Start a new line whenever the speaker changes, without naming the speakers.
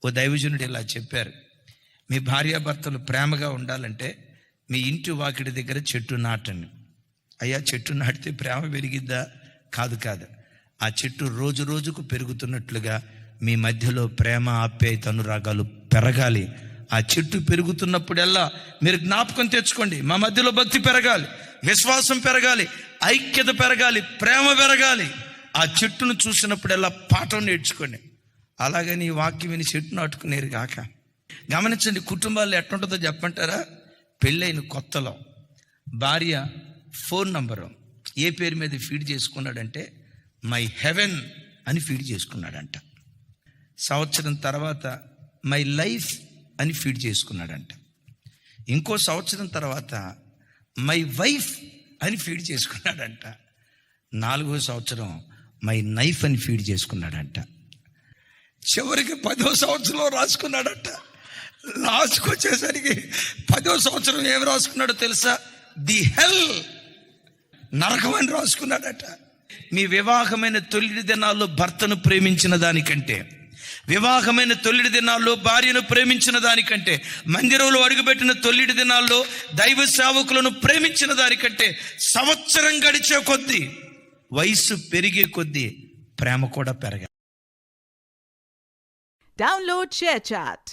ఓ దైవజనుడు ఇలా చెప్పారు, మీ భార్యాభర్తలు ప్రేమగా ఉండాలంటే మీ ఇంటి వాకిడి దగ్గర చెట్టు నాటండి. అయ్యా, చెట్టు నాటితే ప్రేమ పెరిగిద్దా? కాదు. ఆ చెట్టు రోజు రోజుకు పెరుగుతున్నట్లుగా మీ మధ్యలో ప్రేమ, ఆప్యాయత, అనురాగాలు పెరగాలి. ఆ చెట్టు పెరుగుతున్నప్పుడల్లా మీరు జ్ఞాపకం తెచ్చుకోండి, మా మధ్యలో భక్తి పెరగాలి, విశ్వాసం పెరగాలి, ఐక్యత పెరగాలి, ప్రేమ పెరగాలి. ఆ చెట్టును చూసినప్పుడల్లా పాఠం నేర్చుకోండి. అలాగని ఈ వాక్యం విని చెట్టు నాటుకునేరు కాక. గమనించండి, కుటుంబాల్లో ఎట్లుంటుందో చెప్పంటారా? పెళ్ళైన కొత్తలో భార్య ఫోన్ నంబరు ఏ పేరు మీద ఫీడ్ చేసుకున్నాడంటే మై హెవెన్ అని ఫీడ్ చేసుకున్నాడంట. సంవత్సరం తర్వాత మై లైఫ్ అని ఫీడ్ చేసుకున్నాడంట. ఇంకో సంవత్సరం తర్వాత మై వైఫ్ అని ఫీడ్ చేసుకున్నాడంట. 4వ సంవత్సరం మై నైఫ్ అని ఫీడ్ చేసుకున్నాడంట. చివరికి 10వ సంవత్సరంలో రాసుకున్నాడంట. లాస్ట్కి వచ్చేసరికి 10వ సంవత్సరం ఏమి రాసుకున్నాడో తెలుసా? ది హెల్, నరకం అని రాసుకున్నాడట. మీ వివాహమైన తొలి దినాల్లో భర్తను ప్రేమించిన దానికంటే, వివాహమైన తొలి దినాల్లో భార్యను ప్రేమించిన దానికంటే, మందిరంలో అడుగుపెట్టిన తొలి దినాల్లో దైవ సేవకులను ప్రేమించిన దానికంటే సంవత్సరం గడిచే కొద్దీ, వయసు పెరిగే కొద్దీ ప్రేమ కూడా పెరగాలి.
Download ShareChat.